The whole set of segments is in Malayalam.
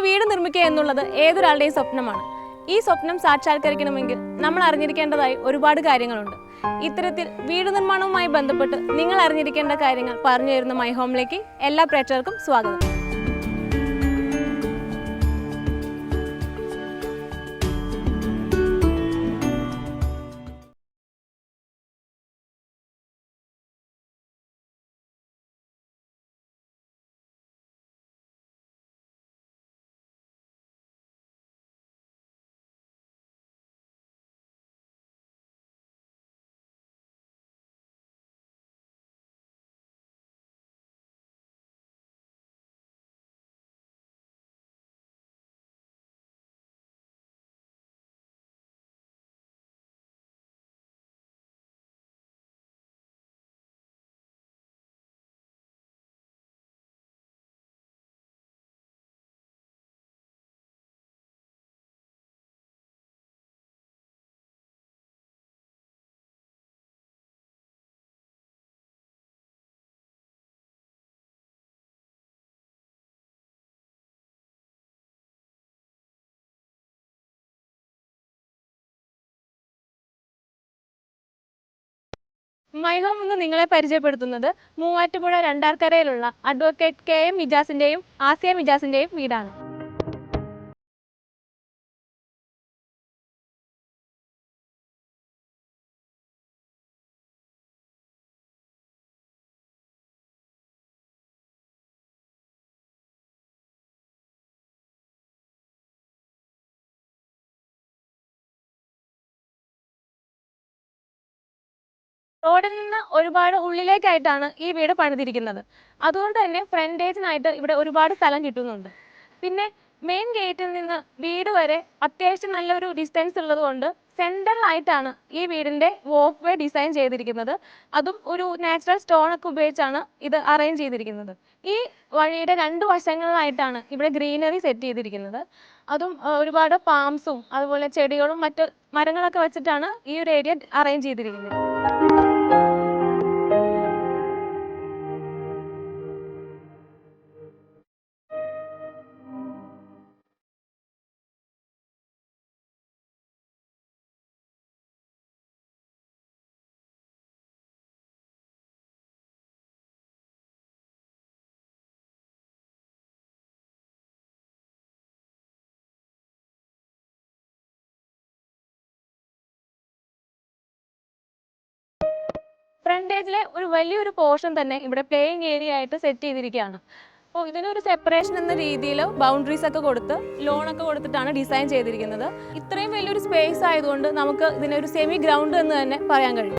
വീട് നിർമ്മിക്കുക എന്നുള്ളത് ഏതൊരാളുടെയും സ്വപ്നമാണ്. ഈ സ്വപ്നം സാക്ഷാത്കരിക്കണമെങ്കിൽ നമ്മൾ അറിഞ്ഞിരിക്കേണ്ടതായി ഒരുപാട് കാര്യങ്ങളുണ്ട്. ഇത്തരത്തിൽ വീട് നിർമ്മാണവുമായി ബന്ധപ്പെട്ട് നിങ്ങൾ അറിഞ്ഞിരിക്കേണ്ട കാര്യങ്ങൾ പറഞ്ഞു തരുന്ന മൈ ഹോമിലേക്ക് എല്ലാ പ്രേക്ഷകർക്കും സ്വാഗതം. മൈ ഹോം എന്ന് നിങ്ങളെ പരിചയപ്പെടുത്തുന്നത് മൂവാറ്റുപുഴ രണ്ടാർക്കരയിലുള്ള അഡ്വക്കേറ്റ് KM മിജാസിന്റെയും ആസിയ മിജാസിന്റെയും വീടാണ്. റോഡിൽ നിന്ന് ഒരുപാട് ഉള്ളിലേക്കായിട്ടാണ് ഈ വീട് പണിതിരിക്കുന്നത്. അതുകൊണ്ട് തന്നെ ഫ്രണ്ടേജിനായിട്ട് ഇവിടെ ഒരുപാട് സ്ഥലം കിട്ടുന്നുണ്ട്. പിന്നെ മെയിൻ ഗേറ്റിൽ നിന്ന് വീട് വരെ അത്യാവശ്യം നല്ലൊരു ഡിസ്റ്റൻസ് ഉള്ളത് കൊണ്ട് സെൻട്രലായിട്ടാണ് ഈ വീടിന്റെ വാക്ക് വേ ഡിസൈൻ ചെയ്തിരിക്കുന്നത്. അതും ഒരു നാച്ചുറൽ സ്റ്റോൺ ഒക്കെ ഉപയോഗിച്ചാണ് ഇത് അറേഞ്ച് ചെയ്തിരിക്കുന്നത്. ഈ വഴിയുടെ രണ്ട് വശങ്ങളിലായിട്ടാണ് ഇവിടെ ഗ്രീനറി സെറ്റ് ചെയ്തിരിക്കുന്നത്. അതും ഒരുപാട് പാംസും അതുപോലെ ചെടികളും മറ്റ് മരങ്ങളൊക്കെ വെച്ചിട്ടാണ് ഈ ഒരു ഏരിയ അറേഞ്ച് ചെയ്തിരിക്കുന്നത്. ഫ്രണ്ടേജിലെ ഒരു വലിയൊരു പോർഷൻ തന്നെ ഇവിടെ പ്ലേയിങ് ഏരിയ ആയിട്ട് സെറ്റ് ചെയ്തിരിക്കുകയാണ്. അപ്പോൾ ഇതിനൊരു സെപ്പറേഷൻ എന്ന രീതിയിൽ ബൗണ്ടറീസ് ഒക്കെ കൊടുത്ത് ലോണൊക്കെ കൊടുത്തിട്ടാണ് ഡിസൈൻ ചെയ്തിരിക്കുന്നത്. ഇത്രയും വലിയൊരു സ്പേസ് ആയതുകൊണ്ട് നമുക്ക് ഇതിനൊരു സെമി ഗ്രൗണ്ട് എന്ന് തന്നെ പറയാൻ കഴിയും.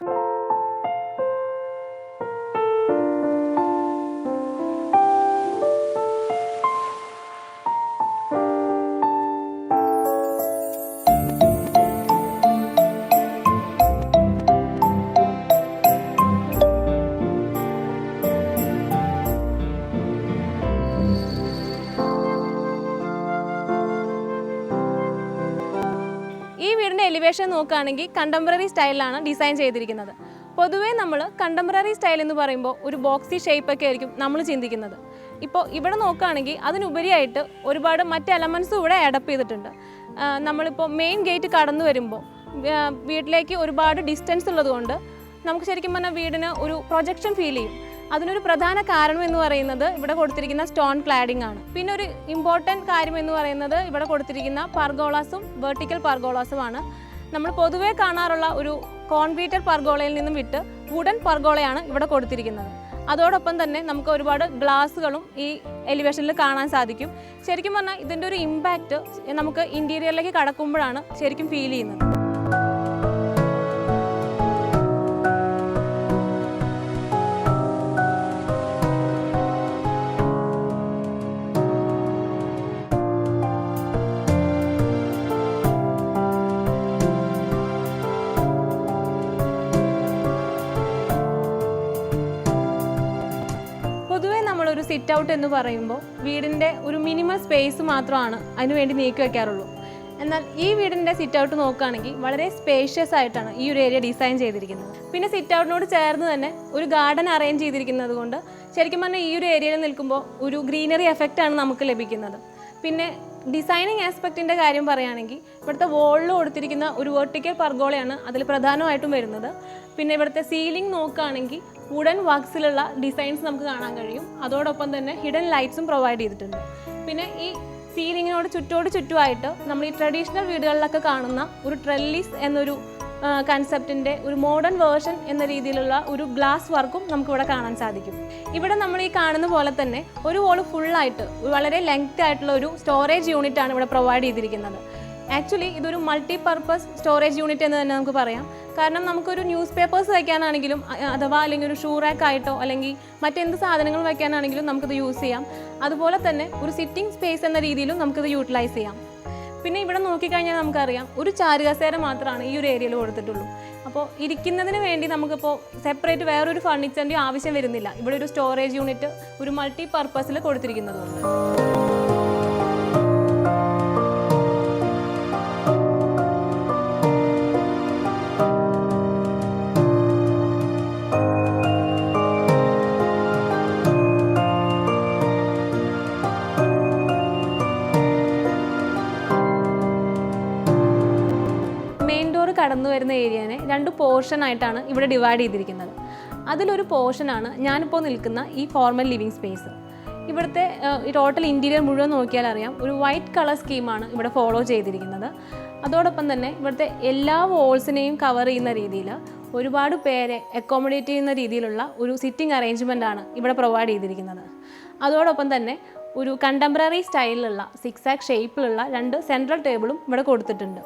ഈ വീടിൻ്റെ എലിവേഷൻ നോക്കുകയാണെങ്കിൽ കണ്ടംപററി സ്റ്റൈലിലാണ് ഡിസൈൻ ചെയ്തിരിക്കുന്നത്. പൊതുവേ നമ്മൾ കണ്ടംപററി സ്റ്റൈൽ എന്ന് പറയുമ്പോൾ ഒരു ബോക്സി ഷേപ്പൊക്കെ ആയിരിക്കും നമ്മൾ ചിന്തിക്കുന്നത്. ഇപ്പോൾ ഇവിടെ നോക്കുകയാണെങ്കിൽ അതിനുപരിയായിട്ട് ഒരുപാട് മറ്റ് എലമെൻസും ഇവിടെ അഡപ്റ്റ് ചെയ്തിട്ടുണ്ട്. നമ്മളിപ്പോൾ മെയിൻ ഗേറ്റ് കടന്നു വരുമ്പോൾ വീട്ടിലേക്ക് ഒരുപാട് ഡിസ്റ്റൻസ് ഉള്ളതുകൊണ്ട് നമുക്ക് ശരിക്കും പറഞ്ഞാൽ വീടിന് ഒരു പ്രൊജക്ഷൻ ഫീൽ ചെയ്യും. അതിനൊരു പ്രധാന കാരണം എന്ന് പറയുന്നത് ഇവിടെ കൊടുത്തിരിക്കുന്ന സ്റ്റോൺ ക്ലാഡിംഗ് ആണ്. പിന്നെ ഒരു ഇമ്പോർട്ടൻറ്റ് കാര്യം എന്ന് പറയുന്നത് ഇവിടെ കൊടുത്തിരിക്കുന്ന പർഗോളാസും വെർട്ടിക്കൽ പർഗോളാസുമാണ്. നമ്മൾ പൊതുവേ കാണാറുള്ള ഒരു കോൺക്രീറ്റഡ് പർഗോളയിൽ നിന്നും വിട്ട് വുഡൻ പർഗോളയാണ് ഇവിടെ കൊടുത്തിരിക്കുന്നത്. അതോടൊപ്പം തന്നെ നമുക്ക് ഒരുപാട് ഗ്ലാസുകളും ഈ എലിവേഷനിൽ കാണാൻ സാധിക്കും. ശരിക്കും പറഞ്ഞാൽ ഇതിൻ്റെ ഒരു ഇമ്പാക്റ്റ് നമുക്ക് ഇൻറ്റീരിയറിലേക്ക് കടക്കുമ്പോഴാണ് ശരിക്കും ഫീൽ ചെയ്യുന്നത്. ഒരു സിറ്റ് ഔട്ട് എന്ന് പറയുമ്പോൾ വീടിൻ്റെ ഒരു മിനിമം സ്പേസ് മാത്രമാണ് അതിനുവേണ്ടി നീക്കി വയ്ക്കാറുള്ളൂ. എന്നാൽ ഈ വീടിൻ്റെ സിറ്റ് ഔട്ട് നോക്കുകയാണെങ്കിൽ വളരെ സ്പേഷ്യസ് ആയിട്ടാണ് ഈ ഒരു ഏരിയ ഡിസൈൻ ചെയ്തിരിക്കുന്നത്. പിന്നെ സിറ്റ് ഔട്ടിനോട് ചേർന്ന് തന്നെ ഒരു ഗാർഡൻ അറേഞ്ച് ചെയ്തിരിക്കുന്നത് കൊണ്ട് ശരിക്കും പറഞ്ഞാൽ ഈ ഒരു ഏരിയയിൽ നിൽക്കുമ്പോൾ ഒരു ഗ്രീനറി എഫക്റ്റാണ് നമുക്ക് ലഭിക്കുന്നത്. പിന്നെ ഡിസൈനിങ് ആസ്പെക്റ്റിൻ്റെ കാര്യം പറയുകയാണെങ്കിൽ ഇവിടുത്തെ വോളിൽ കൊടുത്തിരിക്കുന്ന ഒരു വെർട്ടിക്കൽ പർഗോളയാണ് അതിൽ പ്രധാനമായിട്ടും വരുന്നത്. പിന്നെ ഇവിടുത്തെ സീലിംഗ് നോക്കുകയാണെങ്കിൽ വുഡൻ വർക്ക്സിലുള്ള ഡിസൈൻസ് നമുക്ക് കാണാൻ കഴിയും. അതോടൊപ്പം തന്നെ ഹിഡൻ ലൈറ്റ്സും പ്രൊവൈഡ് ചെയ്തിട്ടുണ്ട്. പിന്നെ ഈ സീലിങ്ങിനോട് ചുറ്റുമായിട്ട് നമ്മൾ ഈ ട്രഡീഷണൽ വീടുകളിലൊക്കെ കാണുന്ന ഒരു ട്രെല്ലിസ് എന്നൊരു കൺസെപ്റ്റിൻ്റെ ഒരു മോഡേൺ വേർഷൻ എന്ന രീതിയിലുള്ള ഒരു ഗ്ലാസ് വർക്കും നമുക്കിവിടെ കാണാൻ സാധിക്കും. ഇവിടെ നമ്മൾ ഈ കാണുന്ന പോലെ തന്നെ ഒരു വോള് ഫുള്ളായിട്ട് വളരെ ലെങ്ത് ആയിട്ടുള്ള ഒരു സ്റ്റോറേജ് യൂണിറ്റ് ആണ് ഇവിടെ പ്രൊവൈഡ് ചെയ്തിരിക്കുന്നത്. ആക്ച്വലി ഇതൊരു മൾട്ടി പർപ്പസ് സ്റ്റോറേജ് യൂണിറ്റ് എന്ന് തന്നെ നമുക്ക് പറയാം. കാരണം നമുക്കൊരു ന്യൂസ് പേപ്പേഴ്സ് വയ്ക്കാനാണെങ്കിലും അഥവാ അല്ലെങ്കിൽ ഒരു ഷൂ റാക്ക് ആയിട്ടോ അല്ലെങ്കിൽ മറ്റെന്ത് സാധനങ്ങൾ വയ്ക്കാനാണെങ്കിലും നമുക്കിത് യൂസ് ചെയ്യാം. അതുപോലെ തന്നെ ഒരു സിറ്റിംഗ് സ്പേസ് എന്ന രീതിയിലും നമുക്കിത് യൂട്ടിലൈസ് ചെയ്യാം. പിന്നെ ഇവിടെ നോക്കിക്കഴിഞ്ഞാൽ നമുക്കറിയാം ഒരു ചാരുകസേര മാത്രമാണ് ഈ ഒരു ഏരിയയിൽ കൊടുത്തിട്ടുള്ളൂ. അപ്പോൾ ഇരിക്കുന്നതിന് വേണ്ടി നമുക്കിപ്പോൾ സെപ്പറേറ്റ് വേറൊരു ഫർണിച്ചറിൻ്റെ ആവശ്യം വരുന്നില്ല. ഇവിടെ ഒരു സ്റ്റോറേജ് യൂണിറ്റ് ഒരു മൾട്ടി പർപ്പസിൽ കൊടുത്തിരിക്കുന്നതുകൊണ്ട്. കടന്നു വരുന്ന ഏരിയനെ 2 പോർഷനായിട്ടാണ് ഇവിടെ ഡിവൈഡ് ചെയ്തിരിക്കുന്നത്. അതിലൊരു പോർഷനാണ് ഞാനിപ്പോൾ നിൽക്കുന്ന ഈ ഫോർമൽ ലിവിങ് സ്പേസ്. ഇവിടുത്തെ ടോട്ടൽ ഇൻറ്റീരിയർ മുഴുവൻ നോക്കിയാൽ അറിയാം ഒരു വൈറ്റ് കളർ സ്കീമാണ് ഇവിടെ ഫോളോ ചെയ്തിരിക്കുന്നത്. അതോടൊപ്പം തന്നെ ഇവിടുത്തെ എല്ലാ വോൾസിനെയും കവർ ചെയ്യുന്ന രീതിയിൽ ഒരുപാട് പേരെ അക്കോമഡേറ്റ് ചെയ്യുന്ന രീതിയിലുള്ള ഒരു സിറ്റിംഗ് അറേഞ്ച്മെൻ്റ് ആണ് ഇവിടെ പ്രൊവൈഡ് ചെയ്തിരിക്കുന്നത്. അതോടൊപ്പം തന്നെ ഒരു കണ്ടംപററി സ്റ്റൈലിലുള്ള 6 ആക്ക് ഷേപ്പിലുള്ള 2 സെൻട്രൽ ടേബിളും ഇവിടെ കൊടുത്തിട്ടുണ്ട്.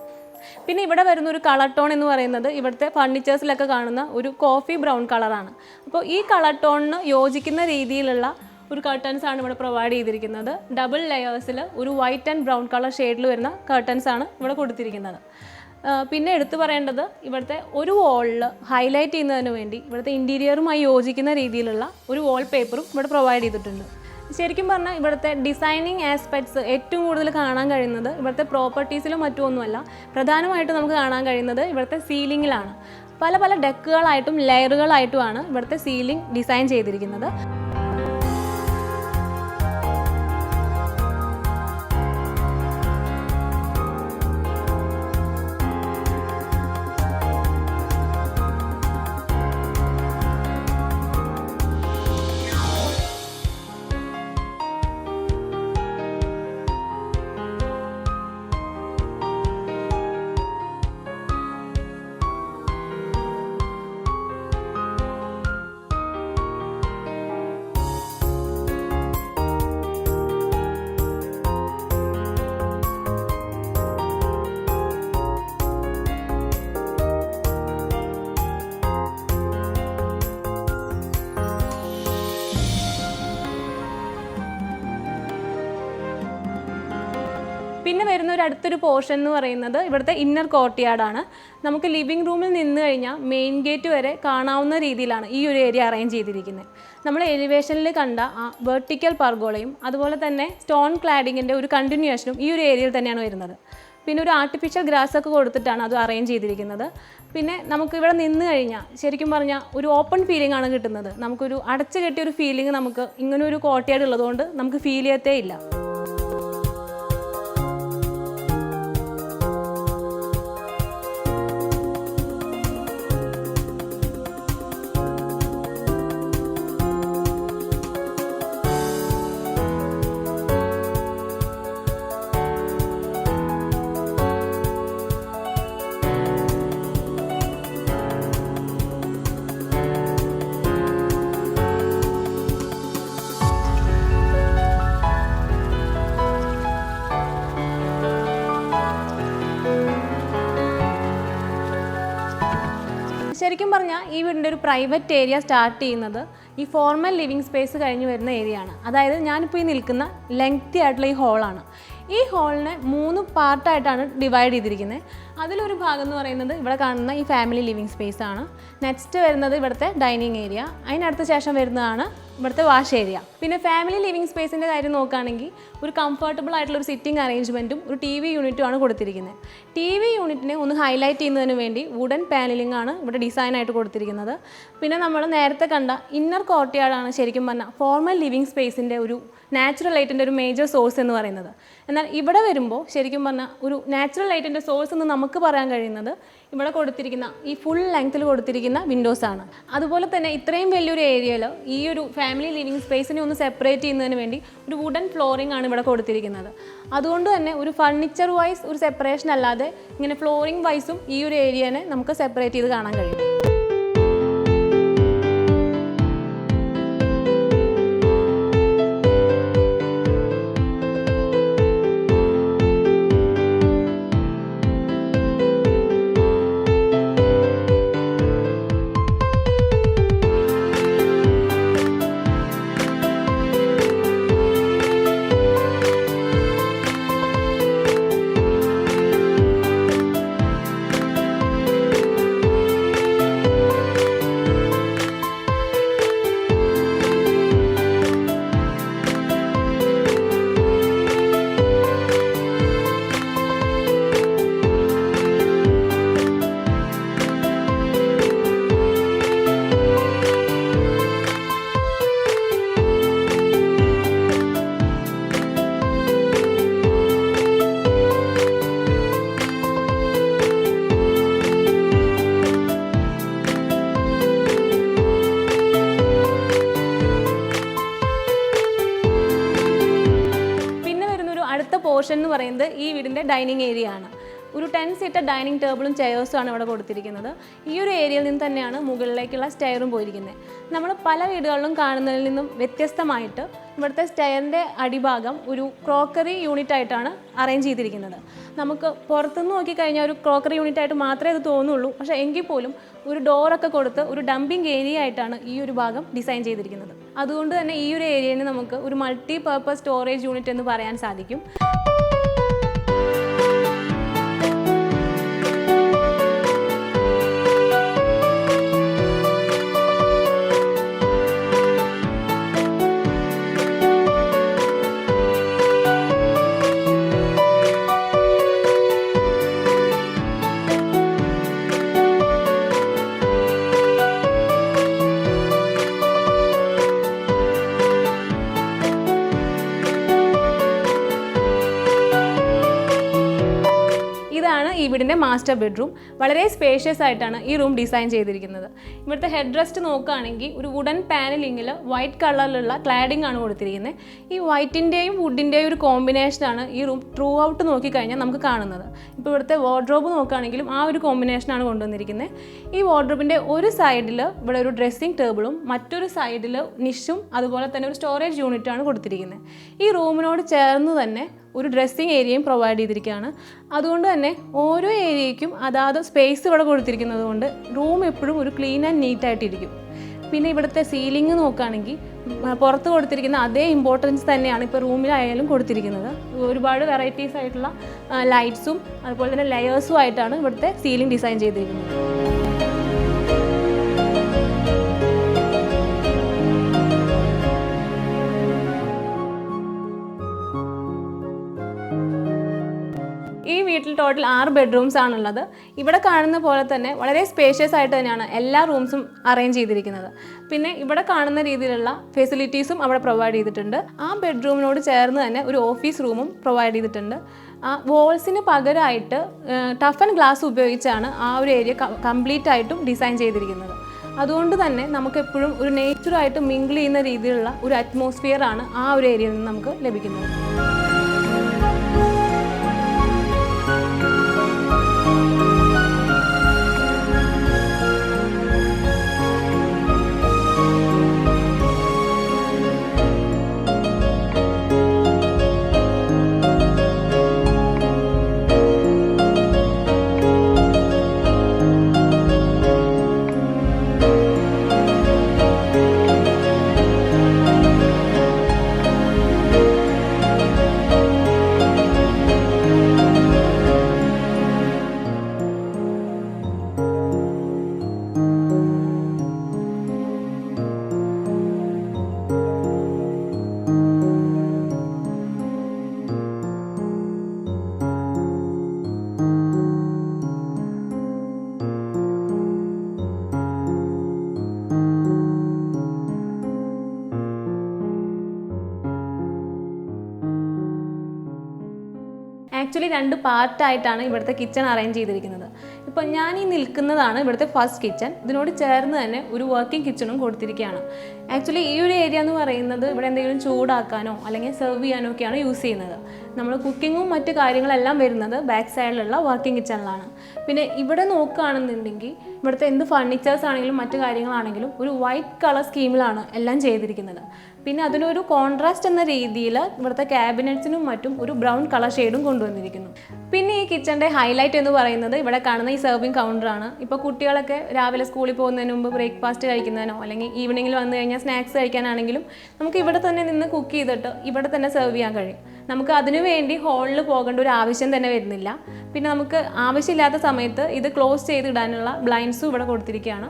പിന്നെ ഇവിടെ വരുന്ന ഒരു കളർ ടോൺ എന്ന് പറയുന്നത് ഇവിടുത്തെ ഫർണിച്ചേഴ്സിലൊക്കെ കാണുന്ന ഒരു കോഫി ബ്രൗൺ കളറാണ്. അപ്പോൾ ഈ കളർ ടോണിന് യോജിക്കുന്ന രീതിയിലുള്ള ഒരു കർട്ടൻസ് ആണ് ഇവിടെ പ്രൊവൈഡ് ചെയ്തിരിക്കുന്നത്. ഡബിൾ ലെയേഴ്സിൽ ഒരു വൈറ്റ് ആൻഡ് ബ്രൗൺ കളർ ഷെയ്ഡിൽ വരുന്ന കർട്ടൻസ് ആണ് ഇവിടെ കൊടുത്തിരിക്കുന്നത്. പിന്നെ എടുത്തു പറയേണ്ടത് ഇവിടുത്തെ ഒരു വോളിൽ ഹൈലൈറ്റ് ചെയ്യുന്നതിന് വേണ്ടി ഇവിടുത്തെ ഇൻറ്റീരിയറുമായി യോജിക്കുന്ന രീതിയിലുള്ള ഒരു വാൾ പേപ്പറും ഇവിടെ പ്രൊവൈഡ് ചെയ്തിട്ടുണ്ട്. ശരിക്കും പറഞ്ഞാൽ ഇവിടുത്തെ ഡിസൈനിങ് ആസ്പെക്ട്സ് ഏറ്റവും കൂടുതൽ കാണാൻ കഴിയുന്നത് ഇവിടുത്തെ പ്രോപ്പർട്ടീസിലും മറ്റുമൊന്നുമല്ല. പ്രധാനമായിട്ടും നമുക്ക് കാണാൻ കഴിയുന്നത് ഇവിടുത്തെ സീലിങ്ങിലാണ്. പല പല ഡെക്കുകളായിട്ടും ലെയറുകളായിട്ടുമാണ് ഇവിടുത്തെ സീലിംഗ് ഡിസൈൻ ചെയ്തിരിക്കുന്നത്. പിന്നെ വരുന്ന ഒരു അടുത്തൊരു പോർഷൻ എന്ന് പറയുന്നത് ഇവിടുത്തെ ഇന്നർ കോർട്ട്യാർഡാണ്. നമുക്ക് ലിവിങ് റൂമിൽ നിന്ന് കഴിഞ്ഞാൽ മെയിൻ ഗേറ്റ് വരെ കാണാവുന്ന രീതിയിലാണ് ഈ ഒരു ഏരിയ അറേഞ്ച് ചെയ്തിരിക്കുന്നത്. നമ്മൾ എലിവേഷനിൽ കണ്ട ആ വെർട്ടിക്കൽ പർഗോളയും അതുപോലെ തന്നെ സ്റ്റോൺ ക്ലാഡിങ്ങിൻ്റെ ഒരു കണ്ടിന്യൂവേഷനും ഈ ഒരു ഏരിയയിൽ തന്നെയാണ് വരുന്നത്. പിന്നെ ഒരു ആർട്ടിഫിഷ്യൽ ഗ്രാസ് ഒക്കെ കൊടുത്തിട്ടാണ് അത് അറേഞ്ച് ചെയ്തിരിക്കുന്നത്. പിന്നെ നമുക്കിവിടെ നിന്ന് കഴിഞ്ഞാൽ ശരിക്കും പറഞ്ഞാൽ ഒരു ഓപ്പൺ ഫീലിംഗ് ആണ് കിട്ടുന്നത്. നമുക്കൊരു അടച്ചു കെട്ടിയൊരു ഫീലിംഗ് നമുക്ക് ഇങ്ങനെ ഒരു കോർട്ട്യാർഡ് ഉള്ളതുകൊണ്ട് നമുക്ക് ഫീൽ ചെയ്യത്തേ ഇല്ല. ശരിക്കും പറഞ്ഞാൽ ഈ വീടിൻ്റെ ഒരു പ്രൈവറ്റ് ഏരിയ സ്റ്റാർട്ട് ചെയ്യുന്നത് ഈ ഫോർമൽ ലിവിങ് സ്പേസ് കഴിഞ്ഞ് വരുന്ന ഏരിയ ആണ്. അതായത് ഞാനിപ്പോൾ ഈ നിൽക്കുന്ന ലെങ്തി ആയിട്ടുള്ള ഈ ഹോളാണ്. ഈ ഹോളിനെ 3 പാർട്ടായിട്ടാണ് ഡിവൈഡ് ചെയ്തിരിക്കുന്നത്. അതിലൊരു ഭാഗം എന്ന് പറയുന്നത് ഇവിടെ കാണുന്ന ഈ ഫാമിലി ലിവിങ് സ്പേസ് ആണ്. നെക്സ്റ്റ് വരുന്നത് ഇവിടുത്തെ ഡൈനിങ് ഏരിയ, അതിനടുത്ത ശേഷം വരുന്നതാണ് ഇവിടുത്തെ വാഷ് ഏരിയ. പിന്നെ ഫാമിലി ലിവിങ് സ്പേസിൻ്റെ കാര്യം നോക്കുകയാണെങ്കിൽ ഒരു കംഫർട്ടബിൾ ആയിട്ടുള്ള ഒരു സിറ്റിംഗ് അറേഞ്ച്മെൻറ്റും ഒരു ടി വി യൂണിറ്റുമാണ് കൊടുത്തിരിക്കുന്നത്. ടി വി യൂണിറ്റിനെ ഒന്ന് ഹൈലൈറ്റ് ചെയ്യുന്നതിന് വേണ്ടി വുഡൻ പാനലിംഗ് ആണ് ഇവിടെ ഡിസൈനായിട്ട് കൊടുത്തിരിക്കുന്നത്. പിന്നെ നമ്മൾ നേരത്തെ കണ്ട ഇന്നർ കോർട്ട്യാർഡാണ് ശരിക്കും പറഞ്ഞാൽ ഫോർമൽ ലിവിങ് സ്പേസിൻ്റെ ഒരു നാച്ചുറൽ ലൈറ്റിൻ്റെ ഒരു മേജർ സോഴ്സ് എന്ന് പറയുന്നത്. എന്നാൽ ഇവിടെ വരുമ്പോൾ ശരിക്കും പറഞ്ഞാൽ ഒരു നാച്ചുറൽ ലൈറ്റിൻ്റെ സോഴ്സ് എന്ന് നമുക്ക് പറയാൻ കഴിയുന്നത് ഇവിടെ കൊടുത്തിരിക്കുന്ന ഈ ഫുൾ ലെങ്ത്തിൽ കൊടുത്തിരിക്കുന്ന വിൻഡോസാണ്. അതുപോലെ തന്നെ ഇത്രയും വലിയൊരു ഏരിയയിൽ ഈ ഒരു ഫാമിലി ലിവിങ് സ്പേസിനെ ഒന്ന് സെപ്പറേറ്റ് ചെയ്യുന്നതിന് വേണ്ടി ഒരു വുഡൻ ഫ്ലോറിംഗ് ആണ് ഇവിടെ കൊടുത്തിരിക്കുന്നത്. അതുകൊണ്ട് തന്നെ ഒരു ഫർണിച്ചർ വൈസ് ഒരു സെപ്പറേഷൻ അല്ലാതെ ഇങ്ങനെ ഫ്ലോറിംഗ് വൈസും ഈ ഒരു ഏരിയനെ നമുക്ക് സെപ്പറേറ്റ് ചെയ്ത് കാണാൻ കഴിയും. പോർഷൻ എന്ന് പറയുന്നത് ഈ വീടിൻ്റെ ഡൈനിങ് ഏരിയ ആണ്. ഒരു 10 സീറ്റർ ഡൈനിങ് ടേബിളും ചെയേഴ്സും ആണ് ഇവിടെ കൊടുത്തിരിക്കുന്നത്. ഈ ഒരു ഏരിയയിൽ നിന്ന് തന്നെയാണ് മുകളിലേക്കുള്ള സ്റ്റെയറും പോയിരിക്കുന്നത്. നമ്മൾ പല വീടുകളിലും കാണുന്നതിൽ നിന്നും വ്യത്യസ്തമായിട്ട് ഇവിടുത്തെ സ്റ്റെയറിൻ്റെ അടിഭാഗം ഒരു ക്രോക്കറി യൂണിറ്റ് ആയിട്ടാണ് അറേഞ്ച് ചെയ്തിരിക്കുന്നത്. നമുക്ക് പുറത്തുനിന്ന് നോക്കിക്കഴിഞ്ഞാൽ ഒരു ക്രോക്കറി യൂണിറ്റ് ആയിട്ട് മാത്രമേ അത് തോന്നുള്ളൂ. പക്ഷേ എങ്കിൽ പോലും ഒരു ഡോറൊക്കെ കൊടുത്ത് ഒരു ഡംപിങ് ഏരിയ ആയിട്ടാണ് ഈ ഒരു ഭാഗം ഡിസൈൻ ചെയ്തിരിക്കുന്നത്. അതുകൊണ്ട് തന്നെ ഈ ഒരു ഏരിയനെ നമുക്ക് ഒരു മൾട്ടി പർപ്പസ് സ്റ്റോറേജ് യൂണിറ്റ് എന്ന് പറയാൻ സാധിക്കും. ഈ വീടിൻ്റെ മാസ്റ്റർ ബെഡ്റൂം വളരെ സ്പേഷ്യസ് ആയിട്ടാണ് ഈ റൂം ഡിസൈൻ ചെയ്തിരിക്കുന്നത്. ഇവിടുത്തെ ഹെഡ് റെസ്റ്റ് നോക്കുകയാണെങ്കിൽ ഒരു വുഡൻ പാനലിങ്ങിൽ വൈറ്റ് കളറിലുള്ള ക്ലാഡിംഗ് ആണ് കൊടുത്തിരിക്കുന്നത്. ഈ വൈറ്റിൻ്റെയും വുഡിൻ്റെയും ഒരു കോമ്പിനേഷനാണ് ഈ റൂം ത്രൂ ഔട്ട് നോക്കിക്കഴിഞ്ഞാൽ നമുക്ക് കാണുന്നത്. ഇപ്പോൾ ഇവിടുത്തെ വാർഡ്രോബ് നോക്കുകയാണെങ്കിലും ആ ഒരു കോമ്പിനേഷനാണ് കൊണ്ടുവന്നിരിക്കുന്നത്. ഈ വാർഡ്രോബിൻ്റെ ഒരു സൈഡിൽ ഇവിടെ ഒരു ഡ്രസ്സിംഗ് ടേബിളും മറ്റൊരു സൈഡിൽ നിഷും അതുപോലെ തന്നെ ഒരു സ്റ്റോറേജ് യൂണിറ്റാണ് കൊടുത്തിരിക്കുന്നത്. ഈ റൂമിനോട് ചേർന്ന് തന്നെ ഒരു ഡ്രസ്സിങ് ഏരിയയും പ്രൊവൈഡ് ചെയ്തിരിക്കുകയാണ്. അതുകൊണ്ട് തന്നെ ഓരോ ഏരിയയ്ക്കും അതാത് സ്പേസ് ഇവിടെ കൊടുത്തിരിക്കുന്നത് കൊണ്ട് റൂം എപ്പോഴും ഒരു ക്ലീൻ ആൻഡ് നീറ്റായിട്ടിരിക്കും. പിന്നെ ഇവിടുത്തെ സീലിംഗ് നോക്കുകയാണെങ്കിൽ പുറത്ത് കൊടുത്തിരിക്കുന്ന അതേ ഇമ്പോർട്ടൻസ് തന്നെയാണ് ഇപ്പോൾ റൂമിലായാലും കൊടുത്തിരിക്കുന്നത്. ഒരുപാട് വെറൈറ്റീസ് ആയിട്ടുള്ള ലൈറ്റ്സും അതുപോലെ തന്നെ ലെയേഴ്സും ആയിട്ടാണ് ഇവിടുത്തെ സീലിംഗ് ഡിസൈൻ ചെയ്തിരിക്കുന്നത്. ഈ വീട്ടിൽ ടോട്ടൽ 6 ബെഡ്റൂംസ് ആണുള്ളത്. ഇവിടെ കാണുന്ന പോലെ തന്നെ വളരെ സ്പേഷ്യസ് ആയിട്ട് തന്നെയാണ് എല്ലാ റൂംസും അറേഞ്ച് ചെയ്തിരിക്കുന്നത്. പിന്നെ ഇവിടെ കാണുന്ന രീതിയിലുള്ള ഫെസിലിറ്റീസും അവിടെ പ്രൊവൈഡ് ചെയ്തിട്ടുണ്ട്. ആ ബെഡ്റൂമിനോട് ചേർന്ന് തന്നെ ഒരു ഓഫീസ് റൂമും പ്രൊവൈഡ് ചെയ്തിട്ടുണ്ട്. ആ വോൾസിന് പകരമായിട്ട് ടഫൻ ഗ്ലാസ് ഉപയോഗിച്ചാണ് ആ ഒരു ഏരിയ കംപ്ലീറ്റ് ആയിട്ടും ഡിസൈൻ ചെയ്തിരിക്കുന്നത്. അതുകൊണ്ട് തന്നെ നമുക്ക് എപ്പോഴും ഒരു നേച്ചറായിട്ട് മിങ്കിൾ ചെയ്യുന്ന രീതിയിലുള്ള ഒരു അറ്റ്മോസ്ഫിയർ ആണ് ആ ഒരു ഏരിയയിൽ നിന്ന് നമുക്ക് ലഭിക്കുന്നത്. ആക്ച്വലി 2 പാർട്ടായിട്ടാണ് ഇവിടുത്തെ കിച്ചൺ അറേഞ്ച് ചെയ്തിരിക്കുന്നത്. ഇപ്പോൾ ഞാൻ ഈ നിൽക്കുന്നതാണ് ഇവിടുത്തെ ഫസ്റ്റ് കിച്ചൺ. ഇതിനോട് ചേർന്ന് തന്നെ ഒരു വർക്കിംഗ് കിച്ചണും കൊടുത്തിരിക്കുകയാണ്. ആക്ച്വലി ഈ ഒരു ഏരിയ എന്ന് പറയുന്നത് ഇവിടെ എന്തെങ്കിലും ചൂടാക്കാനോ അല്ലെങ്കിൽ സെർവ് ചെയ്യാനോ ഒക്കെയാണ് യൂസ് ചെയ്യുന്നത്. നമ്മൾ കുക്കിങ്ങും മറ്റു കാര്യങ്ങളെല്ലാം വരുന്നത് ബാക്ക് സൈഡിലുള്ള വർക്കിംഗ് കിച്ചണിലാണ്. പിന്നെ ഇവിടെ നോക്കുകയാണെന്നുണ്ടെങ്കിൽ ഇവിടുത്തെ എന്ത് ഫർണിച്ചേഴ്സ് ആണെങ്കിലും മറ്റു കാര്യങ്ങളാണെങ്കിലും ഒരു വൈറ്റ് കളർ സ്കീമിലാണ് എല്ലാം ചെയ്തിരിക്കുന്നത്. പിന്നെ അതിനൊരു കോൺട്രാസ്റ്റ് എന്ന രീതിയിൽ ഇവിടുത്തെ ക്യാബിനറ്റ്സിനും മറ്റും ഒരു ബ്രൗൺ കളർ ഷെയ്ഡും കൊണ്ടുവന്നിരിക്കുന്നു. പിന്നെ ഈ കിച്ചൻ്റെ ഹൈലൈറ്റ് എന്ന് പറയുന്നത് ഇവിടെ കാണുന്ന ഈ സെർവിങ് കൗണ്ടറാണ്. ഇപ്പോൾ കുട്ടികളൊക്കെ രാവിലെ സ്കൂളിൽ പോകുന്നതിന് മുമ്പ് ബ്രേക്ക്ഫാസ്റ്റ് കഴിക്കുന്നതിനോ അല്ലെങ്കിൽ ഈവനിങ്ങിൽ വന്നു കഴിഞ്ഞാൽ സ്നാക്സ് കഴിക്കാനാണെങ്കിലും നമുക്ക് ഇവിടെ തന്നെ നിന്ന് കുക്ക് ചെയ്തിട്ട് ഇവിടെ തന്നെ സെർവ് ചെയ്യാൻ കഴിയും. നമുക്ക് അതിനു വേണ്ടി ഹോളിൽ പോകേണ്ട ഒരു ആവശ്യം തന്നെ വരുന്നില്ല. പിന്നെ നമുക്ക് ആവശ്യമില്ലാത്ത സമയത്ത് ഇത് ക്ലോസ് ചെയ്തിടാനുള്ള ബ്ലൈൻഡ്സും ഇവിടെ കൊടുത്തിരിക്കുകയാണ്.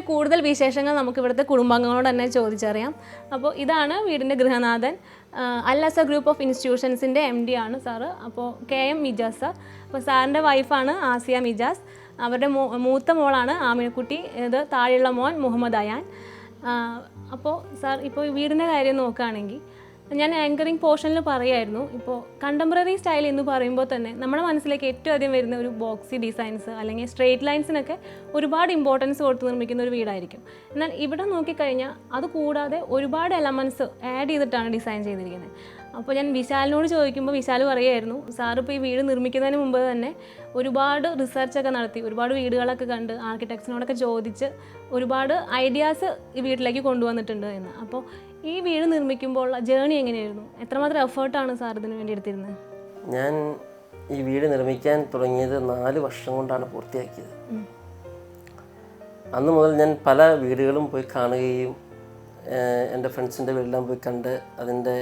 കൂടുതൽ വിശേഷങ്ങൾ നമുക്ക് ഇവിടുത്തെ കുടുംബാംഗങ്ങളോട് തന്നെ ചോദിച്ചറിയാം. അപ്പോൾ ഇതാണ് വീടിൻ്റെ ഗൃഹനാഥൻ. അൽ-അസ ഗ്രൂപ്പ് ഓഫ് ഇൻസ്റ്റിറ്റ്യൂഷൻസിൻ്റെ MD ആണ് സാറ്. അപ്പോൾ KM മിജാസ് സാർ. അപ്പോൾ സാറിൻ്റെ വൈഫാണ് ആസിയ മിജാസ്. അവരുടെ മൂത്ത മോളാണ് ആമിനക്കുട്ടി. ഇത് താഴെയുള്ള മോൻ മുഹമ്മദ് അയാൻ. അപ്പോൾ സാർ ഇപ്പോൾ വീടിൻ്റെ കാര്യം നോക്കുകയാണെങ്കിൽ ഞാൻ ആങ്കറിങ് പോർഷനിൽ പറയായിരുന്നു. ഇപ്പോൾ കണ്ടംപററി സ്റ്റൈൽ എന്ന് പറയുമ്പോൾ തന്നെ നമ്മുടെ മനസ്സിലേക്ക് ഏറ്റവും ആദ്യം വരുന്ന ഒരു ബോക്സി ഡിസൈൻസ് അല്ലെങ്കിൽ സ്ട്രെയിറ്റ് ലൈൻസിനൊക്കെ ഒരുപാട് ഇമ്പോർട്ടൻസ് കൊടുത്ത് നിർമ്മിക്കുന്ന ഒരു വീടായിരിക്കും. എന്നാൽ ഇവിടെ നോക്കിക്കഴിഞ്ഞാൽ അത് കൂടാതെ ഒരുപാട് എലമെൻറ്റ്സ് ആഡ് ചെയ്തിട്ടാണ് ഡിസൈൻ ചെയ്തിരിക്കുന്നത്. അപ്പോൾ ഞാൻ വിശാലിനോട് ചോദിക്കുമ്പോൾ വിശാൽ പറയുമായിരുന്നു, സാറിപ്പോൾ ഈ വീട് നിർമ്മിക്കുന്നതിന് മുമ്പ് തന്നെ ഒരുപാട് റിസർച്ചൊക്കെ നടത്തി, ഒരുപാട് വീടുകളൊക്കെ കണ്ട് ആർക്കിടെക്ട്സിനോടൊക്കെ ചോദിച്ച് ഒരുപാട് ഐഡിയാസ് ഈ വീട്ടിലേക്ക് കൊണ്ടുവന്നിട്ടുണ്ട് എന്ന്. അപ്പോൾ ഈ വീട് നിർമ്മിക്കുമ്പോൾ ജേണി എങ്ങനെയായിരുന്നു? എത്രമാത്രം എഫേർട്ടാണ് സാർ ഇതിനു വേണ്ടി എടുത്തിരുന്നത്? ഞാൻ ഈ വീട് നിർമ്മിക്കാൻ തുടങ്ങിയത് 4 വർഷം കൊണ്ടാണ് പൂർത്തിയാക്കിയത്. അന്ന് മുതൽ ഞാൻ പല വീടുകളും പോയി കാണുകയും എൻ്റെ ഫ്രണ്ട്സിൻ്റെ വീടെല്ലാം പോയി കണ്ട് അതിൻ്റെ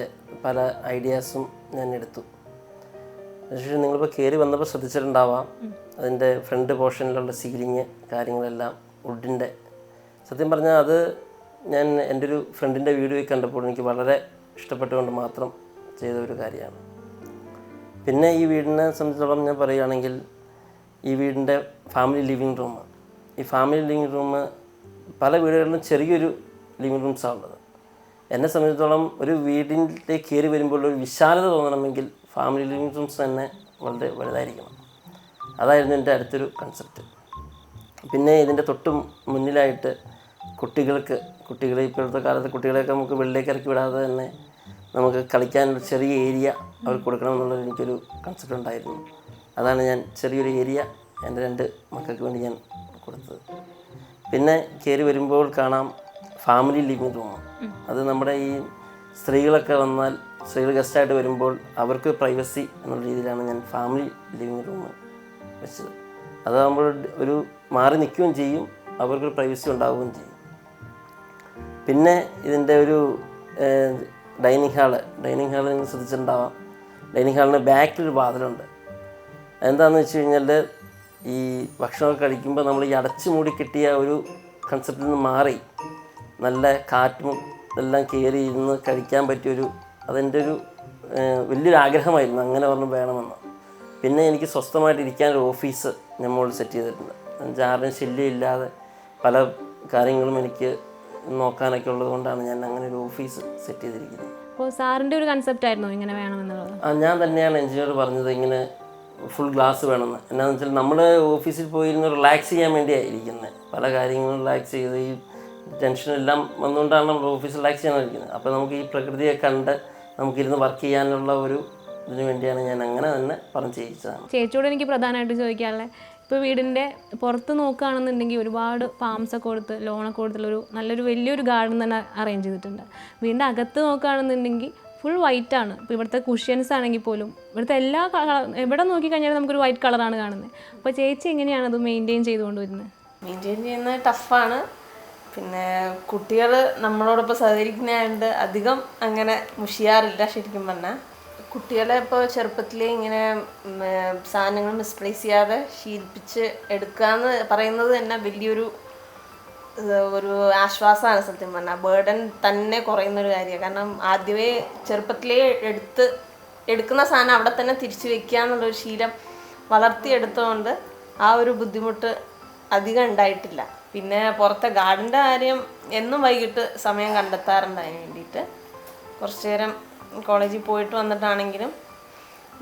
പല ഐഡിയാസും ഞാൻ എടുത്തു. പക്ഷേ നിങ്ങളിപ്പോൾ കയറി വന്നപ്പോൾ ശ്രദ്ധിച്ചിട്ടുണ്ടാവാം, അതിൻ്റെ ഫ്രണ്ട് പോർഷനിലുള്ള സീലിങ് കാര്യങ്ങളെല്ലാം വുഡിൻ്റെ. സത്യം പറഞ്ഞാൽ അത് ഞാൻ എൻ്റെ ഒരു ഫ്രണ്ടിൻ്റെ വീഡിയോ കണ്ടപ്പോൾ എനിക്ക് വളരെ ഇഷ്ടപ്പെട്ടുകൊണ്ട് മാത്രം ചെയ്ത ഒരു കാര്യമാണ്. പിന്നെ ഈ വീടിനെ സംബന്ധിച്ചിടത്തോളം ഞാൻ പറയുകയാണെങ്കിൽ ഈ വീടിൻ്റെ ഫാമിലി ലിവിങ് റൂം, ഈ ഫാമിലി ലിവിങ് റൂം പല വീടുകളിലും ചെറിയൊരു ലിവിങ് റൂംസാണ് ഉള്ളത്. എന്നെ സംബന്ധിച്ചിടത്തോളം ഒരു വീടിൻ്റെ കയറി വരുമ്പോൾ ഒരു വിശാലത തോന്നണമെങ്കിൽ ഫാമിലി ലിവിങ് റൂംസ് തന്നെ വളരെ വലുതായിരിക്കണം. അതായിരുന്നു എൻ്റെ അടുത്തൊരു കൺസെപ്റ്റ്. പിന്നെ ഇതിൻ്റെ തൊട്ടും മുന്നിലായിട്ട് കുട്ടികളെ ഇപ്പോഴത്തെ കാലത്ത് കുട്ടികളെയൊക്കെ നമുക്ക് വെളിയിലേക്ക് ഇറക്കി വിടാതെ തന്നെ നമുക്ക് കളിക്കാനൊരു ചെറിയ ഏരിയ അവർക്ക് കൊടുക്കണമെന്നുള്ളത് എനിക്കൊരു കൺസെപ്റ്റ് ഉണ്ടായിരുന്നു. അതാണ് ഞാൻ ചെറിയൊരു ഏരിയ എൻ്റെ 2 മക്കൾക്ക് വേണ്ടി ഞാൻ കൊടുത്തത്. പിന്നെ കയറി വരുമ്പോൾ കാണാം ഫാമിലി ലിവിങ് റൂം. അത് നമ്മുടെ ഈ സ്ത്രീകളൊക്കെ വന്നാൽ, സ്ത്രീകൾ ഗസ്റ്റായിട്ട് വരുമ്പോൾ അവർക്ക് പ്രൈവസി എന്നുള്ള രീതിയിലാണ് ഞാൻ ഫാമിലി ലിവിങ് റൂം വെച്ചത്. അതാകുമ്പോൾ ഒരു മാറി നിൽക്കുകയും ചെയ്യും, അവർക്കൊരു പ്രൈവസി ഉണ്ടാവുകയും ചെയ്യും. പിന്നെ ഇതിൻ്റെ ഒരു ഡൈനിങ് ഹാള് നിങ്ങൾ ശ്രദ്ധിച്ചിട്ടുണ്ടാവാം. ഡൈനിങ് ഹാളിന് ബാക്കിലൊരു വാതിലുണ്ട്. എന്താണെന്ന് വെച്ച് കഴിഞ്ഞാൽ ഈ ഭക്ഷണമൊക്കെ കഴിക്കുമ്പോൾ നമ്മൾ ഈ അടച്ചു മൂടി കിട്ടിയ ഒരു കൺസെപ്റ്റിൽ നിന്ന് മാറി നല്ല കാറ്റും എല്ലാം കയറി ഇരുന്ന് കഴിക്കാൻ പറ്റിയൊരു, അതെൻ്റെ ഒരു വലിയൊരു ആഗ്രഹമായിരുന്നു അങ്ങനെ ഒരെണ്ണം വേണമെന്ന്. പിന്നെ എനിക്ക് സ്വസ്ഥമായിട്ട് ഇരിക്കാനൊരു ഓഫീസ് ഞാൻ മുകളിൽ സെറ്റ് ചെയ്തിട്ടുണ്ട്. ആരുടെയും ശല്യം ഇല്ലാതെ പല കാര്യങ്ങളും എനിക്ക് നോക്കാനൊക്കെ ഉള്ളത് കൊണ്ടാണ് ഞാൻ അങ്ങനെ ഒരു ഓഫീസ് സെറ്റ് ചെയ്തിരിക്കുന്നത്. അപ്പോൾ സാറിൻ്റെ ഒരു കൺസെപ്റ്റ് ആയിരുന്നു ഇങ്ങനെ വേണമെന്നുള്ളത്? ഞാൻ തന്നെയാണ് എഞ്ചിനീയർ പറഞ്ഞത് ഇങ്ങനെ ഫുൾ ഗ്ലാസ് വേണമെന്ന്. എന്നാന്ന് വെച്ചാൽ നമ്മൾ ഓഫീസിൽ പോയിരുന്ന് റിലാക്സ് ചെയ്യാൻ വേണ്ടിയാണ് ഇരിക്കുന്നത്. പല കാര്യങ്ങളും റിലാക്സ് ചെയ്ത് ഈ ടെൻഷനെല്ലാം വന്നുകൊണ്ടാണ് നമ്മൾ ഓഫീസ് റിലാക്സ് ചെയ്യാനിരിക്കുന്നത്. അപ്പോൾ നമുക്ക് ഈ പ്രകൃതിയെ കണ്ട് നമുക്കിരുന്ന് വർക്ക് ചെയ്യാനുള്ള ഒരു ഇതിനു വേണ്ടിയാണ് ഞാൻ അങ്ങനെ തന്നെ പറഞ്ഞ് ചെയ്യിച്ചതാണ്. ചേച്ചിയോട് എനിക്ക് പ്രധാനമായിട്ട് ചോദിക്കാനുള്ളത്, ഇപ്പോൾ വീടിൻ്റെ പുറത്ത് നോക്കുകയാണെന്നുണ്ടെങ്കിൽ ഒരുപാട് പാംസൊക്കെ കൊടുത്ത് ലോണൊക്കെ കൊടുത്തുള്ളൊരു നല്ലൊരു വലിയൊരു ഗാർഡൻ തന്നെ അറേഞ്ച് ചെയ്തിട്ടുണ്ട്. വീടിൻ്റെ അകത്ത് നോക്കുകയാണെന്നുണ്ടെങ്കിൽ ഫുൾ വൈറ്റ് ആണ്. ഇപ്പോൾ ഇവിടുത്തെ കുഷ്യൻസ് ആണെങ്കിൽ പോലും ഇവിടുത്തെ എല്ലാ എവിടെ നോക്കിക്കഴിഞ്ഞാലും നമുക്കൊരു വൈറ്റ് കളറാണ് കാണുന്നത്. അപ്പോൾ ചേച്ചി എങ്ങനെയാണ് അത് മെയിൻറ്റെയിൻ ചെയ്തുകൊണ്ട് വരുന്നത്? മെയിൻറ്റെയിൻ ചെയ്യുന്നത് ടഫാണ്. പിന്നെ കുട്ടികൾ നമ്മളോടൊപ്പം സഹകരിക്കുന്നതായതുകൊണ്ട് അധികം അങ്ങനെ മുഷിയാറില്ല. ശരിക്കും പറഞ്ഞാൽ കുട്ടികളെ ഇപ്പോൾ ചെറുപ്പത്തിലേ ഇങ്ങനെ സാധനങ്ങൾ മിസ്പ്ലേസ് ചെയ്യാതെ ശീലിപ്പിച്ച് എടുക്കുക എന്ന് പറയുന്നത് തന്നെ വലിയൊരു ആശ്വാസമാണ് സത്യം പറഞ്ഞാൽ. ബേർഡൻ തന്നെ കുറയുന്നൊരു കാര്യമാണ്. കാരണം ആദ്യമേ ചെറുപ്പത്തിലേ എടുക്കുന്ന സാധനം അവിടെ തന്നെ തിരിച്ചു വെക്കുക എന്നുള്ളൊരു ശീലം വളർത്തിയെടുത്തതുകൊണ്ട് ആ ഒരു ബുദ്ധിമുട്ട് അധികം ഉണ്ടായിട്ടില്ല. പിന്നെ പുറത്തെ ഗാർഡൻ്റെ കാര്യം എന്നും വൈകിട്ട് സമയം കണ്ടെത്താറുണ്ട് അതിന് വേണ്ടിയിട്ട്. കുറച്ച് നേരം കോളേജിൽ പോയിട്ട് വന്നിട്ടാണെങ്കിലും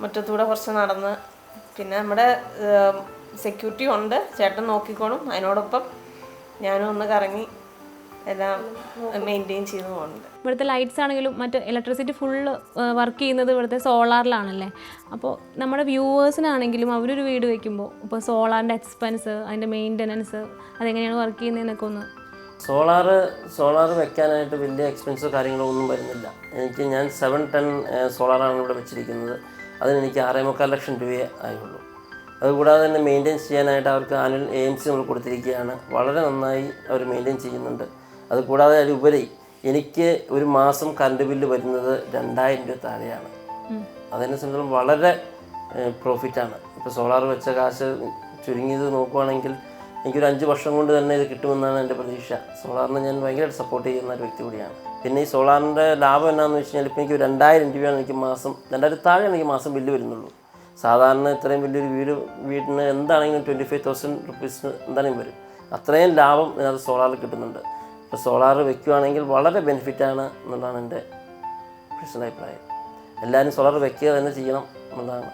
മുറ്റത്തൂടെ കുറച്ച് നടന്ന്, പിന്നെ നമ്മുടെ സെക്യൂരിറ്റി ഉണ്ട്, ചേട്ടൻ നോക്കിക്കോളും. അതിനോടൊപ്പം ഞാനും ഒന്ന് കറങ്ങി എല്ലാം മെയിൻറ്റെയിൻ ചെയ്ത് പോകുന്നുണ്ട്. ഇവിടുത്തെ ലൈറ്റ്സ് ആണെങ്കിലും മറ്റ് ഇലക്ട്രിസിറ്റി ഫുള്ള് വർക്ക് ചെയ്യുന്നത് ഇവിടുത്തെ സോളാറിലാണല്ലേ. അപ്പോൾ നമ്മുടെ വ്യൂവേഴ്സിനാണെങ്കിലും അവരൊരു വീട് വയ്ക്കുമ്പോൾ ഇപ്പോൾ സോളാറിൻ്റെ എക്സ്പെൻസ്, അതിൻ്റെ മെയിൻ്റനൻസ്, അതെങ്ങനെയാണ് വർക്ക് ചെയ്യുന്നതെന്നൊക്കെ ഒന്ന്. സോളാർ വെക്കാനായിട്ട് വലിയ എക്സ്പെൻസോ കാര്യങ്ങളോ ഒന്നും വരുന്നില്ല. ഞാൻ 710 സോളാറാണ് ഇവിടെ വെച്ചിരിക്കുന്നത്. അതിനെനിക്ക് 6.25 ലക്ഷം രൂപയേ ആയുള്ളൂ. അതുകൂടാതെ തന്നെ മെയിൻറ്റെയിൻ ചെയ്യാനായിട്ട് അവർക്ക് ആനുവൽ AMC നമ്മൾ കൊടുത്തിരിക്കുകയാണ്. വളരെ നന്നായി അവർ മെയിൻറ്റെയിൻ ചെയ്യുന്നുണ്ട്. അതുകൂടാതെ അതിലുപരി എനിക്ക് ഒരു മാസം കറണ്ട് ബില്ല് വരുന്നത് 2000 രൂപ താഴെയാണ്. അതിനെ സംബന്ധിച്ചിടത്തോളം വളരെ പ്രോഫിറ്റാണ്. ഇപ്പോൾ സോളാർ വെച്ച കാശ് ചുരുങ്ങിയത് നോക്കുവാണെങ്കിൽ എനിക്കൊരു 5 വർഷം കൊണ്ട് തന്നെ ഇത് കിട്ടുമെന്നാണ് എൻ്റെ പ്രതീക്ഷ. സോളാറിനെ ഞാൻ ഭയങ്കരമായിട്ട് സപ്പോർട്ട് ചെയ്യുന്ന ഒരു വ്യക്തി കൂടിയാണ്. പിന്നെ ഈ സോളാറിൻ്റെ ലാഭം എന്നാന്ന് വെച്ച് കഴിഞ്ഞാൽ ഇപ്പോൾ എനിക്ക് 2000 രൂപയാണ് എനിക്ക് മാസം, 2000 താഴെ എനിക്ക് മാസം ബില്ല് വരുന്നുള്ളൂ. സാധാരണ ഇത്രയും വലിയൊരു വീടിന് എന്താണെങ്കിലും 25,000 റുപ്പീസിന് എന്താണെങ്കിലും വരും. അത്രയും ലാഭം ഇതിനകത്ത് സോളാറിൽ കിട്ടുന്നുണ്ട്. ഇപ്പോൾ സോളാർ വെക്കുകയാണെങ്കിൽ വളരെ ബെനിഫിറ്റാണ് എന്നുള്ളതാണ് എൻ്റെ പേഴ്സണൽ അഭിപ്രായം. എല്ലാവരും സോളാർ വെക്കുക തന്നെ ചെയ്യണം എന്നുള്ളതാണ്.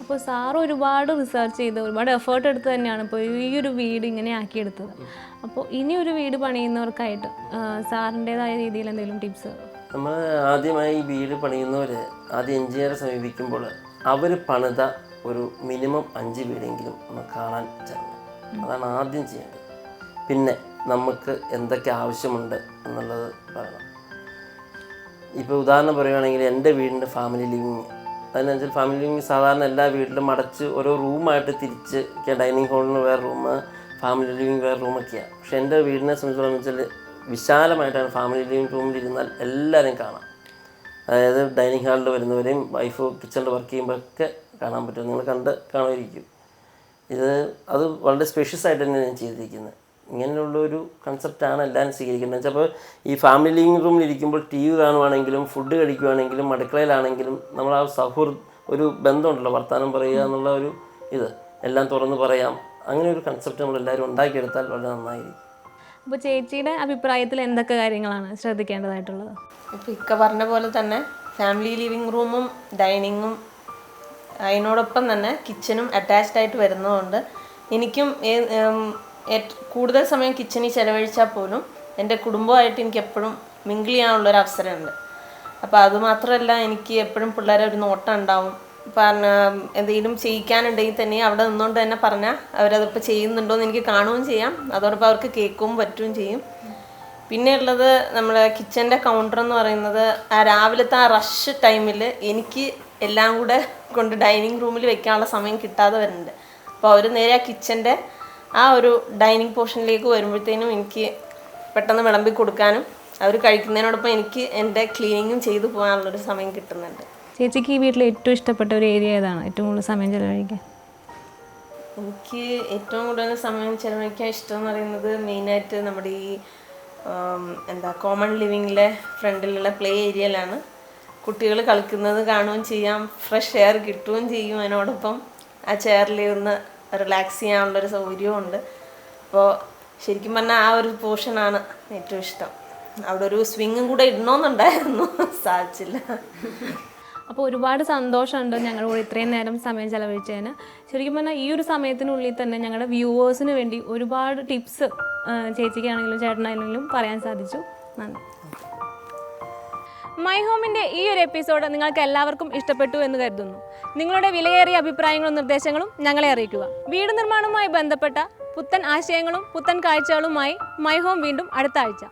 അപ്പോൾ സാറ് ഒരുപാട് റിസർച്ച് ചെയ്ത് ഒരുപാട് എഫേർട്ട് എടുത്ത് തന്നെയാണ് ഇപ്പോൾ ഈ ഒരു വീട് ഇങ്ങനെ ആക്കിയെടുത്തത്. അപ്പോൾ ഇനി ഒരു വീട് പണിയുന്നവർക്കായിട്ട് സാറിൻ്റേതായ രീതിയിൽ എന്തെങ്കിലും ടിപ്സ്? നമ്മൾ ആദ്യമായി ഈ വീട് പണിയുന്നവർ ആദ്യം എഞ്ചിനീയറെ സമീപിക്കുമ്പോൾ അവർ പണിത ഒരു മിനിമം 5 വീടെങ്കിലും ഒന്ന് കാണാൻ ചെല്ലണം. അതാണ് ആദ്യം ചെയ്യേണ്ടത്. പിന്നെ നമുക്ക് എന്തൊക്കെ ആവശ്യമുണ്ട് എന്നുള്ളത് പറയണം. ഇപ്പോൾ ഉദാഹരണം പറയുകയാണെങ്കിൽ എൻ്റെ വീടിൻ്റെ ഫാമിലി ലിവിങ്, അതിനനുസരിച്ച് ഫാമിലി ലിവിങ് സാധാരണ എല്ലാ വീട്ടിലും അടച്ച് ഓരോ റൂമായിട്ട് തിരിച്ച് ഡൈനിങ് ഹാളിന് വേറെ റൂം, ഫാമിലി ലിവിങ് വേറെ റൂമൊക്കെയാണ്. പക്ഷേ എൻ്റെ വീടിനെ സംബന്ധിച്ചോളം വെച്ചാൽ വിശാലമായിട്ടാണ്. ഫാമിലി ലിവിങ് റൂമിലിരുന്നാൽ എല്ലാവരെയും കാണാം. അതായത് ഡൈനിങ് ഹാളിൽ വരുന്നവരെയും വൈഫ് കിച്ചണിൽ വർക്ക് ചെയ്യുമ്പോഴൊക്കെ കാണാൻ പറ്റും. നിങ്ങൾ കാണുമായിരിക്കും. അത് വളരെ സ്പെഷ്യസ് ആയിട്ട് തന്നെ ഞാൻ ചെയ്തിരിക്കുന്നത്. ഇങ്ങനെയുള്ളൊരു കൺസെപ്റ്റാണ് എല്ലാവരും സ്വീകരിക്കുന്നത്. ചിലപ്പോൾ ഈ ഫാമിലി ലിവിങ് റൂമിൽ ഇരിക്കുമ്പോൾ TV കാണുവാണെങ്കിലും ഫുഡ് കഴിക്കുവാണെങ്കിലും അടുക്കളയിലാണെങ്കിലും നമ്മൾ ആ ഒരു ബന്ധമുണ്ടല്ലോ, വർത്തമാനം പറയുക എന്നുള്ള ഒരു എല്ലാം തുറന്ന് പറയാം. അങ്ങനെ ഒരു കൺസെപ്റ്റ് നമ്മൾ എല്ലാവരും ഉണ്ടാക്കിയെടുത്താൽ വളരെ നന്നായിരിക്കും. അപ്പോൾ ചേച്ചിയുടെ അഭിപ്രായത്തിൽ എന്തൊക്കെ കാര്യങ്ങളാണ് ശ്രദ്ധിക്കേണ്ടതായിട്ടുള്ളത്? ഇപ്പോൾ ഇക്ക പറഞ്ഞ പോലെ തന്നെ ഫാമിലി ലിവിങ് റൂമും ഡൈനിങ്ങും അതിനോടൊപ്പം തന്നെ കിച്ചനും അറ്റാച്ച്ഡ് ആയിട്ട് വരുന്നതുകൊണ്ട് എനിക്കും കൂടുതൽ സമയം കിച്ചണിൽ ചിലവഴിച്ചാൽ പോലും എൻ്റെ കുടുംബമായിട്ട് എനിക്ക് എപ്പോഴും മിങ്കിൾ ചെയ്യാനുള്ളൊരു അവസരമുണ്ട്. അപ്പോൾ അതുമാത്രമല്ല, എനിക്ക് എപ്പോഴും പിള്ളേരെ ഒരു നോട്ടം ഉണ്ടാവും. എന്തെങ്കിലും ചെയ്യിക്കാനുണ്ടെങ്കിൽ തന്നെ അവിടെ നിന്നുകൊണ്ട് തന്നെ പറഞ്ഞാൽ അവരതിപ്പോൾ ചെയ്യുന്നുണ്ടോ എന്ന് എനിക്ക് കാണുകയും ചെയ്യാം. അതോടൊപ്പം അവർക്ക് കേൾക്കുകയും പറ്റുകയും ചെയ്യും. പിന്നെ ഉള്ളത് നമ്മുടെ കിച്ചൻ്റെ കൗണ്ടർ എന്ന് പറയുന്നത് രാവിലത്തെ ആ റഷ് ടൈമിൽ എനിക്ക് എല്ലാം കൂടെ കൊണ്ട് ഡൈനിങ് റൂമിൽ വെക്കാനുള്ള സമയം കിട്ടാതെ വരുന്നുണ്ട്. അപ്പോൾ അവർ നേരെ ആ കിച്ചൻ്റെ ആ ഒരു ഡൈനിങ് പോർഷനിലേക്ക് വരുമ്പോഴത്തേനും എനിക്ക് പെട്ടെന്ന് വിളമ്പി കൊടുക്കാനും അവർ കഴിക്കുന്നതിനോടൊപ്പം എനിക്ക് എൻ്റെ ക്ലീനിങ്ങും ചെയ്തു പോകാനുള്ളൊരു സമയം കിട്ടുന്നുണ്ട്. ചേച്ചിക്ക് ഈ വീട്ടിൽ ഏറ്റവും ഇഷ്ടപ്പെട്ട ഒരു ഏരിയ ഏതാണ്? ഏറ്റവും കൂടുതൽ സമയം ചിലവഴിക്കാൻ? എനിക്ക് ഏറ്റവും കൂടുതൽ സമയം ചിലവഴിക്കാൻ ഇഷ്ടം എന്ന് പറയുന്നത് മെയിനായിട്ട് നമ്മുടെ ഈ കോമൺ ലിവിങ്ങിലെ ഫ്രണ്ടിലുള്ള പ്ലേ ഏരിയയിലാണ്. കുട്ടികൾ കളിക്കുന്നത് കാണുകയും ചെയ്യാം, ഫ്രഷ് എയർ കിട്ടുകയും ചെയ്യും. അതിനോടൊപ്പം ആ ചെയറിലിരുന്ന് റിലാക്സ് ചെയ്യാനുള്ളൊരു സൗകര്യവും ഉണ്ട്. അപ്പോൾ ശരിക്കും പറഞ്ഞാൽ ആ ഒരു പോർഷനാണ് ഏറ്റവും ഇഷ്ടം. അവിടെ ഒരു സ്വിങ്ങും കൂടെ ഇടണമെന്നുണ്ടായിരുന്നു, സാധിച്ചില്ല. അപ്പോൾ ഒരുപാട് സന്തോഷമുണ്ട് ഞങ്ങളുടെ കൂടെ ഇത്രയും നേരം സമയം ചിലവഴിച്ചതിന്. ശരിക്കും പറഞ്ഞാൽ ഈ ഒരു സമയത്തിനുള്ളിൽ തന്നെ ഞങ്ങളുടെ വ്യൂവേഴ്സിന് വേണ്ടി ഒരുപാട് ടിപ്സ് ചേച്ചിക്കാണെങ്കിലും ചേട്ടനാണെങ്കിലും പറയാൻ സാധിച്ചു. നന്ദി. മൈ ഹോമിൻ്റെ ഈ ഒരു എപ്പിസോഡ് നിങ്ങൾക്ക് എല്ലാവർക്കും ഇഷ്ടപ്പെട്ടു എന്ന് കരുതുന്നു. നിങ്ങളുടെ വിലയേറിയ അഭിപ്രായങ്ങളും നിർദ്ദേശങ്ങളും ഞങ്ങളെ അറിയിക്കുക. വീട് നിർമ്മാണവുമായി ബന്ധപ്പെട്ട പുത്തൻ ആശയങ്ങളും പുത്തൻ കാഴ്ചകളുമായി മൈ ഹോം വീണ്ടും അടുത്ത ആഴ്ച.